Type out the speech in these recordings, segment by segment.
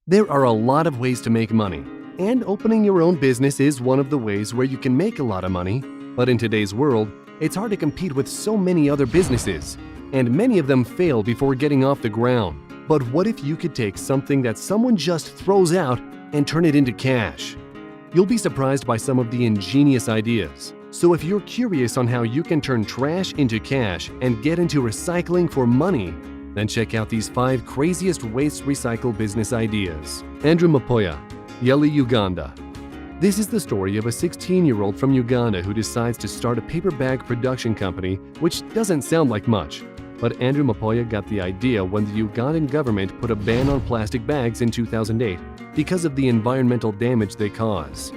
There are a lot of ways to make money, and opening your own business is one of the ways where you can make a lot of money. But in today's world, it's hard to compete with so many other businesses, and many of them fail before getting off the ground. But what if you could take something that someone just throws out and turn it into cash? You'll be surprised by some of the ingenious ideas. So if you're curious on how you can turn trash into cash and get into recycling for money, then check out these 5 craziest waste recycle business ideas. Andrew Mapoya, Yeli, Uganda. This is the story of a 16-year-old from Uganda who decides to start a paper bag production company, which doesn't sound like much. But Andrew Mapoya got the idea when the Ugandan government put a ban on plastic bags in 2008 because of the environmental damage they cause.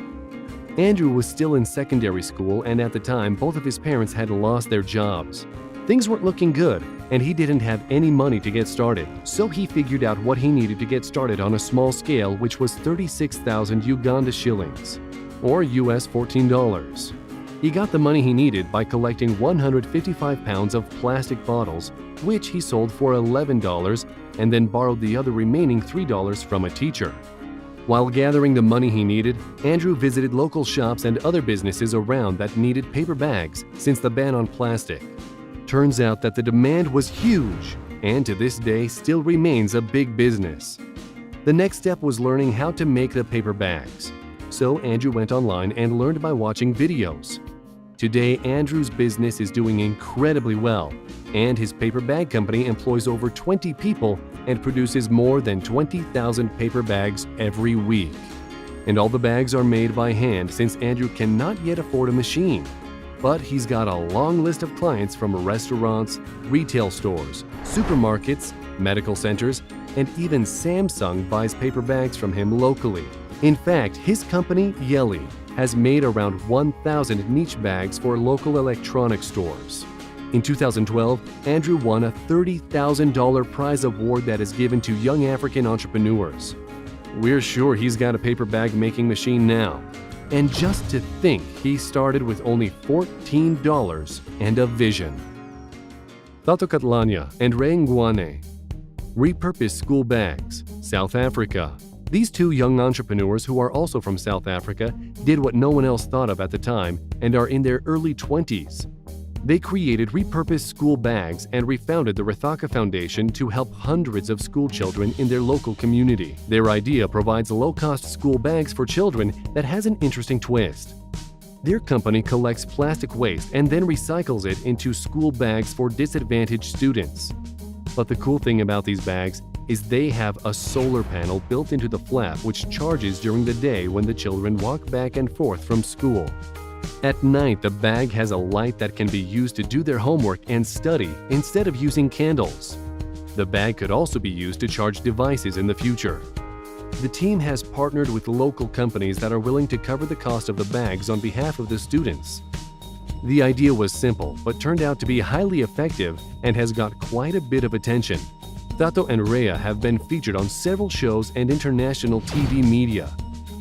Andrew was still in secondary school, and at the time, both of his parents had lost their jobs. Things weren't looking good, and he didn't have any money to get started, so he figured out what he needed to get started on a small scale, which was 36,000 Uganda shillings, or US $14. He got the money he needed by collecting 155 pounds of plastic bottles, which he sold for $11, and then borrowed the other remaining $3 from a teacher. While gathering the money he needed, Andrew visited local shops and other businesses around that needed paper bags since the ban on plastic. Turns out that the demand was huge, and to this day still remains a big business. The next step was learning how to make the paper bags. So Andrew went online and learned by watching videos. Today, Andrew's business is doing incredibly well, and his paper bag company employs over 20 people and produces more than 20,000 paper bags every week. And all the bags are made by hand since Andrew cannot yet afford a machine. But he's got a long list of clients from restaurants, retail stores, supermarkets, medical centers, and even Samsung buys paper bags from him locally. In fact, his company, Yeli, has made around 1,000 niche bags for local electronics stores. In 2012, Andrew won a $30,000 prize award that is given to young African entrepreneurs. We're sure he's got a paper bag making machine now. And just to think, he started with only $14 and a vision. Tato Katlanya and Reingwane. Repurposed school bags, South Africa. These 2 young entrepreneurs who are also from South Africa did what no one else thought of at the time and are in their early 20s. They created repurposed school bags and refounded the Rithaka Foundation to help hundreds of school children in their local community. Their idea provides low-cost school bags for children that has an interesting twist. Their company collects plastic waste and then recycles it into school bags for disadvantaged students. But the cool thing about these bags is they have a solar panel built into the flap which charges during the day when the children walk back and forth from school. At night, the bag has a light that can be used to do their homework and study instead of using candles. The bag could also be used to charge devices in the future. The team has partnered with local companies that are willing to cover the cost of the bags on behalf of the students. The idea was simple, but turned out to be highly effective and has got quite a bit of attention. Tato and Rhea have been featured on several shows and international TV media.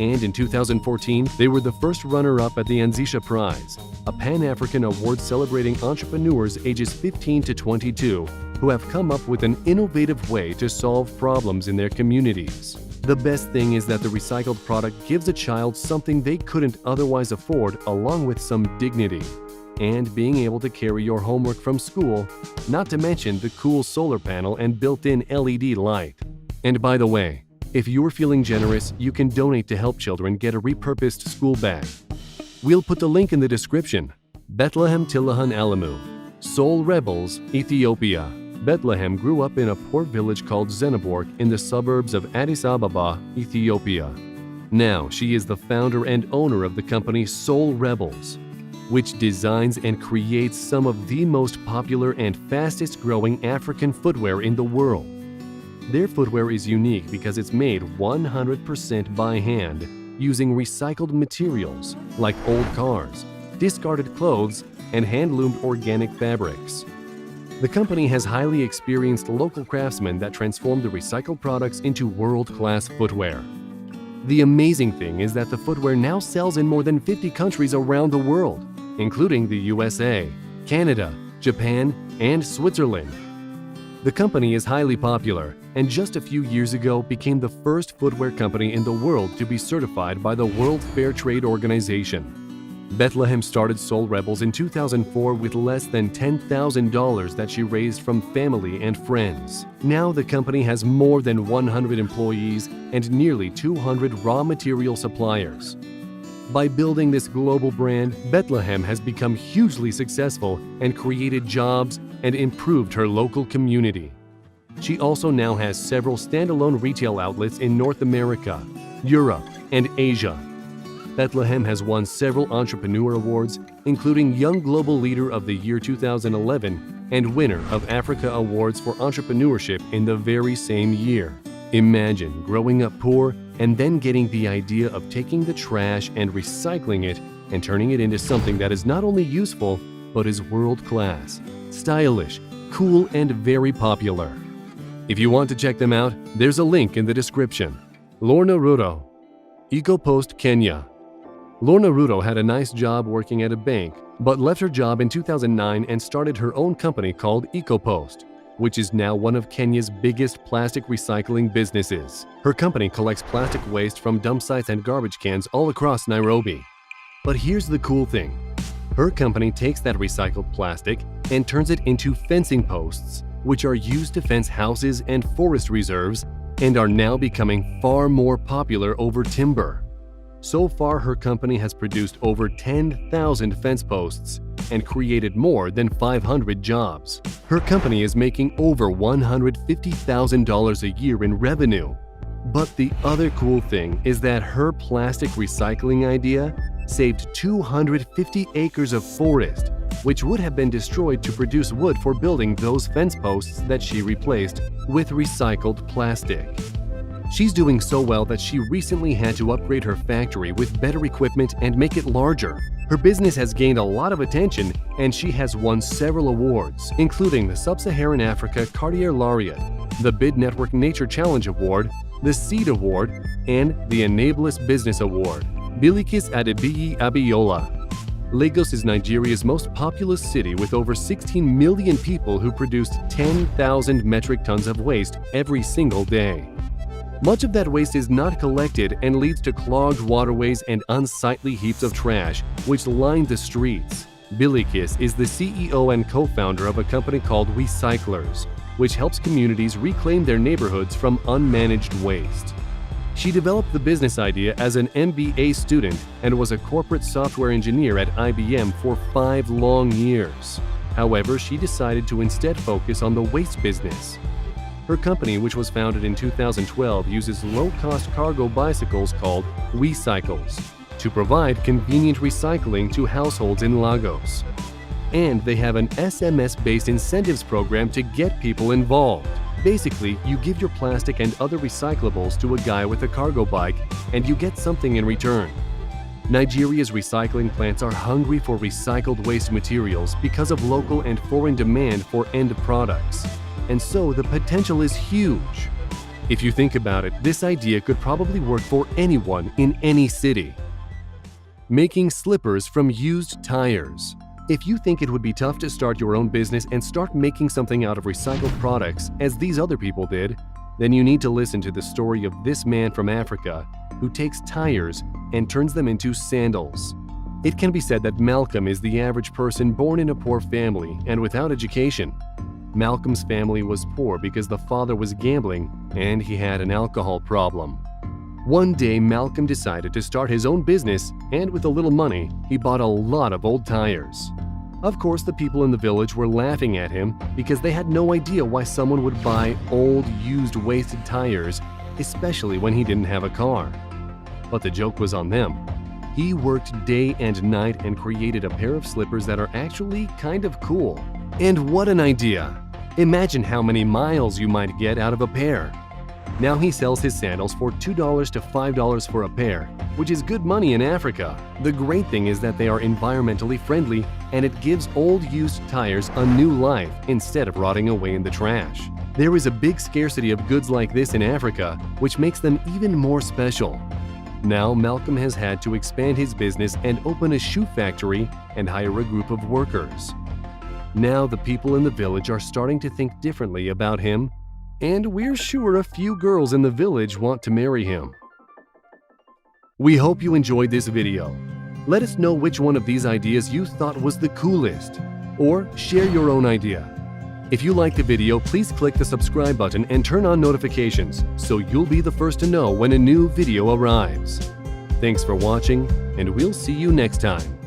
And in 2014, they were the first runner-up at the Anzisha Prize, a Pan-African award celebrating entrepreneurs ages 15 to 22 who have come up with an innovative way to solve problems in their communities. The best thing is that the recycled product gives a child something they couldn't otherwise afford, along with some dignity. And being able to carry your homework from school, not to mention the cool solar panel and built-in LED light. And by the way, if you're feeling generous, you can donate to help children get a repurposed school bag. We'll put the link in the description. Bethlehem Tilahan Alamu, Soul Rebels, Ethiopia. Bethlehem grew up in a poor village called Zenaborg in the suburbs of Addis Ababa, Ethiopia. Now, she is the founder and owner of the company Soul Rebels, which designs and creates some of the most popular and fastest growing African footwear in the world. Their footwear is unique because it's made 100% by hand using recycled materials like old cars, discarded clothes, and hand-loomed organic fabrics. The company has highly experienced local craftsmen that transform the recycled products into world-class footwear. The amazing thing is that the footwear now sells in more than 50 countries around the world, including the USA, Canada, Japan, and Switzerland. The company is highly popular and just a few years ago became the first footwear company in the world to be certified by the World Fair Trade Organization. Bethlehem started Soul Rebels in 2004 with less than $10,000 that she raised from family and friends. Now the company has more than 100 employees and nearly 200 raw material suppliers. By building this global brand, Bethlehem has become hugely successful and created jobs and improved her local community. She also now has several standalone retail outlets in North America, Europe, and Asia. Bethlehem has won several entrepreneur awards, including Young Global Leader of the Year 2011 and winner of Africa Awards for Entrepreneurship in the very same year. Imagine growing up poor and then getting the idea of taking the trash and recycling it and turning it into something that is not only useful, but is world-class, stylish, cool, and very popular. If you want to check them out, there's a link in the description. Lorna Ruto, EcoPost, Kenya. Lorna Ruto had a nice job working at a bank, but left her job in 2009 and started her own company called EcoPost, which is now one of Kenya's biggest plastic recycling businesses. Her company collects plastic waste from dump sites and garbage cans all across Nairobi. But here's the cool thing. Her company takes that recycled plastic and turns it into fencing posts, which are used to fence houses and forest reserves and are now becoming far more popular over timber. So far, her company has produced over 10,000 fence posts and created more than 500 jobs. Her company is making over $150,000 a year in revenue. But the other cool thing is that her plastic recycling idea saved 250 acres of forest, which would have been destroyed to produce wood for building those fence posts that she replaced with recycled plastic. She's doing so well that she recently had to upgrade her factory with better equipment and make it larger. Her business has gained a lot of attention and she has won several awards, including the Sub-Saharan Africa Cartier Laureate, the Bid Network Nature Challenge Award, the Seed Award, and the Enablus Business Award. Bilikis Adebiyi Abiola. Lagos is Nigeria's most populous city with over 16 million people who produce 10,000 metric tons of waste every single day. Much of that waste is not collected and leads to clogged waterways and unsightly heaps of trash, which line the streets. Bilikis is the CEO and co-founder of a company called Recyclers, which helps communities reclaim their neighborhoods from unmanaged waste. She developed the business idea as an MBA student and was a corporate software engineer at IBM for 5 long years. However, she decided to instead focus on the waste business. Her company, which was founded in 2012, uses low-cost cargo bicycles called WeCycles to provide convenient recycling to households in Lagos. And they have an SMS-based incentives program to get people involved. Basically, you give your plastic and other recyclables to a guy with a cargo bike, and you get something in return. Nigeria's recycling plants are hungry for recycled waste materials because of local and foreign demand for end products. And so the potential is huge. If you think about it, this idea could probably work for anyone in any city. Making slippers from used tires. If you think it would be tough to start your own business and start making something out of recycled products, as these other people did, then you need to listen to the story of this man from Africa who takes tires and turns them into sandals. It can be said that Malcolm is the average person born in a poor family and without education. Malcolm's family was poor because the father was gambling and he had an alcohol problem. One day, Malcolm decided to start his own business, and with a little money, he bought a lot of old tires. Of course, the people in the village were laughing at him because they had no idea why someone would buy old, used, wasted tires, especially when he didn't have a car. But the joke was on them. He worked day and night and created a pair of slippers that are actually kind of cool. And what an idea! Imagine how many miles you might get out of a pair. Now he sells his sandals for $2 to $5 for a pair, which is good money in Africa. The great thing is that they are environmentally friendly and it gives old used tires a new life instead of rotting away in the trash. There is a big scarcity of goods like this in Africa, which makes them even more special. Now Malcolm has had to expand his business and open a shoe factory and hire a group of workers. Now the people in the village are starting to think differently about him, and we're sure a few girls in the village want to marry him. We hope you enjoyed this video. Let us know which one of these ideas you thought was the coolest, or share your own idea. If you liked the video, please click the subscribe button and turn on notifications so you'll be the first to know when a new video arrives. Thanks for watching, and we'll see you next time.